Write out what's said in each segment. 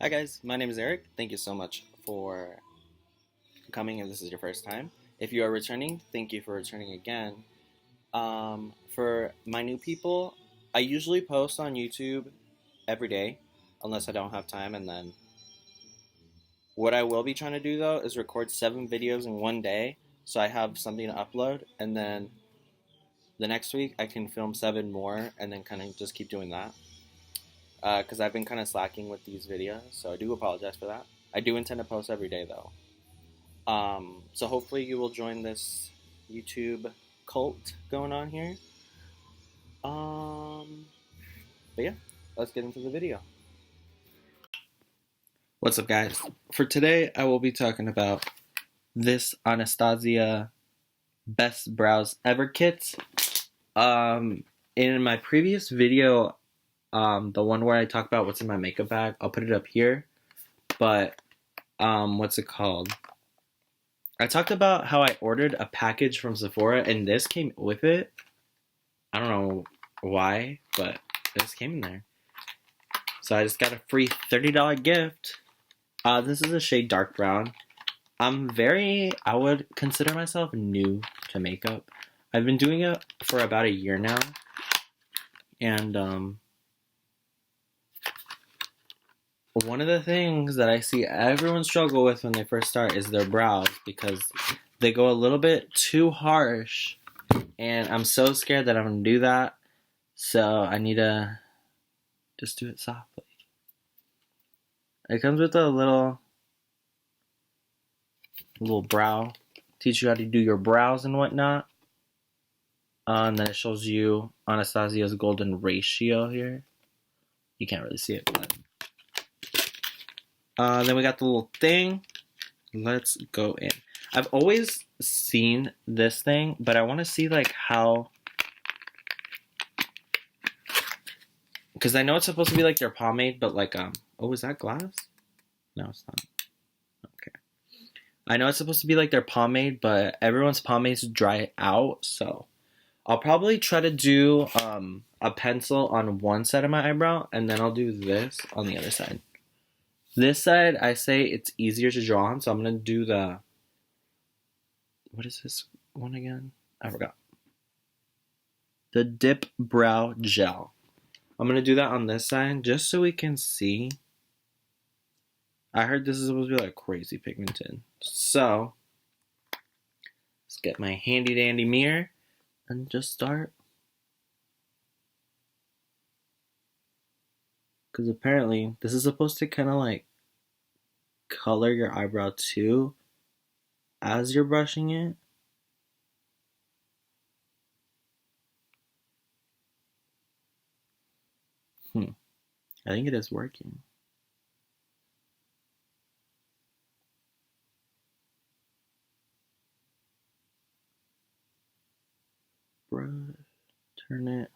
Hi guys, my name is Eric. Thank you so much for coming if this is your first time. If you are returning, thank you for returning again. For my new people, I usually post on YouTube every day, unless I don't have time. And then what I will be trying to do though is record 7 videos in one day, so I have something to upload. And then the next week I can film 7 more, and then kind of just keep doing that. Because I've been kind of slacking with these videos, so I do apologize for that. I do intend to post every day though. So hopefully you will join this YouTube cult going on here. Um, but yeah, let's get into the video. What's up, guys? For today, I will be talking about this Anastasia Best Brows Ever kit. In my previous video, the one where I talk about what's in my makeup bag, I'll put it up here. But what's it called? I talked about how I ordered a package from Sephora, and this came with it. I don't know why, but this came in there. So I just got a free $30 gift. This is a shade dark brown. I would consider myself new to makeup. I've been doing it for about a year now. And one of the things that I see everyone struggle with when they first start is their brows, because they go a little bit too harsh. And I'm so scared that I'm going to do that. So I need to just do it softly. It comes with a little brow. Teach you how to do your brows and whatnot. And then it shows you Anastasia's golden ratio here. You can't really see it, but then we got the little thing. Let's go in. I've always seen this thing, but I want to see like how, because I know it's supposed to be like their pomade, but like oh, is that glass? No, it's not. Okay. I know it's supposed to be like their pomade, but everyone's pomades dry out, so I'll probably try to do a pencil on one side of my eyebrow, and then I'll do this on the other side. This side, I say it's easier to draw on, so I'm going to do the... What is this one again? I forgot. The Dip Brow Gel. I'm going to do that on this side, just so we can see. I heard this is supposed to be like crazy pigmented. So, let's get my handy dandy mirror and just start. Because apparently, this is supposed to kind of like color your eyebrow too as you're brushing it. I think it is working. Brush, turn it.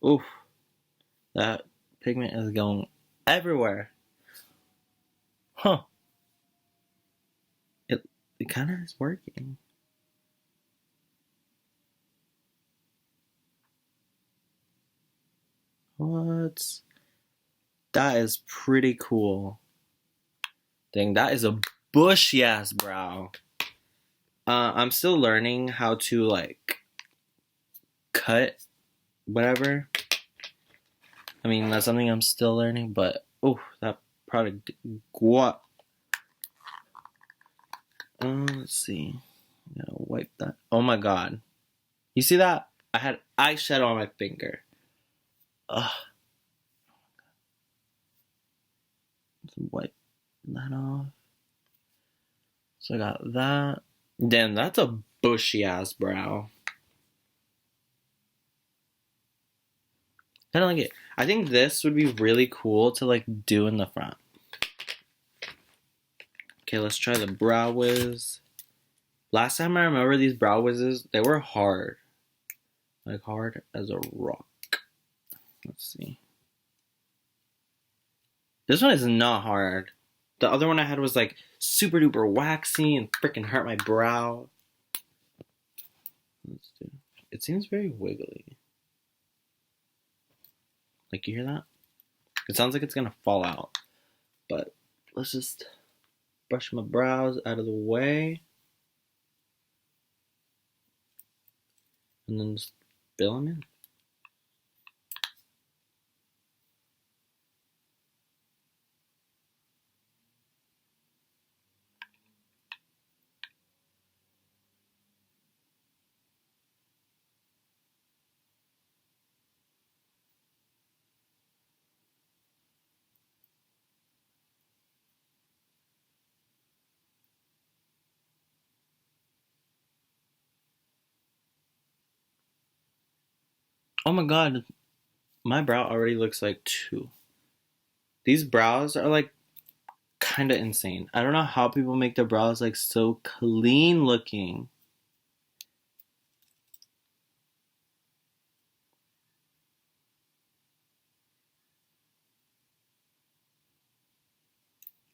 Oof, that pigment is going everywhere. Huh. It kind of is working. What? That is pretty cool. Dang, that is a bushy ass brow. I'm still learning how to like cut whatever. I mean, that's something I'm still learning, but oh, that product, what? Let's see. Gotta wipe that. Oh my god. You see that? I had eyeshadow on my finger. Ugh. Let's wipe that off. So I got that. Damn, that's a bushy ass brow. I don't like it. I think this would be really cool to like do in the front. Okay, let's try the Brow Wiz. Last time I remember these Brow Wizzes, they were hard. Like hard as a rock. Let's see. This one is not hard. The other one I had was like super duper waxy and freaking hurt my brow. Let's do. It seems very wiggly. Like, you hear that? It sounds like it's gonna fall out. But let's just brush my brows out of the way. And then just fill them in. Oh my god, my brow already looks like 2. These brows are like kind of insane. I don't know how people make their brows like so clean looking.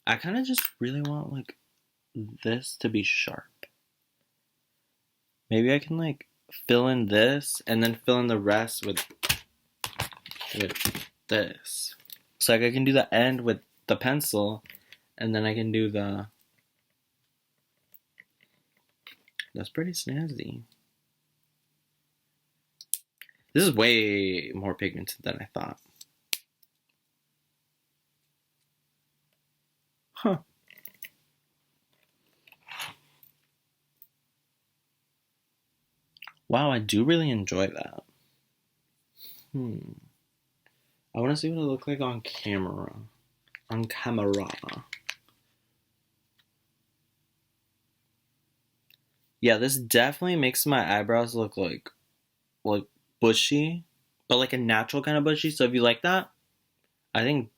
I kind of just really want like this to be sharp. Maybe I can like fill in this and then fill in the rest with this. So like I can do the end with the pencil and then I can do the... That's pretty snazzy. This is way more pigmented than I thought. Huh. Wow, I do really enjoy that. I want to see what it looks like on camera. On camera. Yeah, this definitely makes my eyebrows look like bushy, but like a natural kind of bushy. So if you like that, I think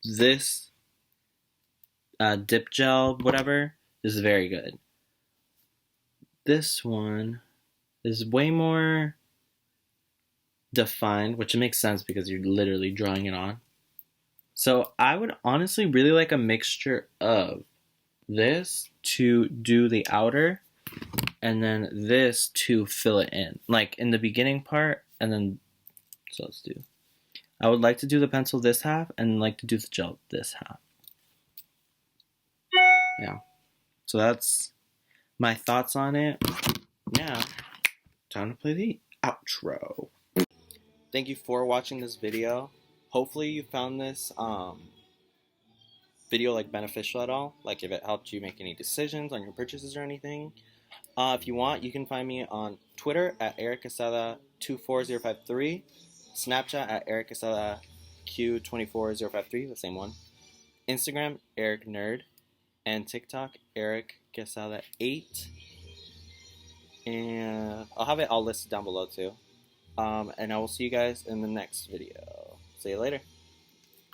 this dip gel, whatever, is very good. This one is way more defined, which makes sense because you're literally drawing it on. So I would honestly really like a mixture of this to do the outer and then this to fill it in, like in the beginning part, and then, so let's do, I would like to do the pencil this half and like to do the gel this half. Yeah, so that's my thoughts on it. Now, time to play the outro. Thank you for watching this video. Hopefully you found this video like beneficial at all, like if it helped you make any decisions on your purchases or anything. If you want, you can find me on Twitter at ericquezada24053, Snapchat at ericquezadaQ24053, the same one, Instagram ericnerd, and TikTok ericquezada8. And I'll have it all listed down below too. And I will see you guys in the next video. See you later.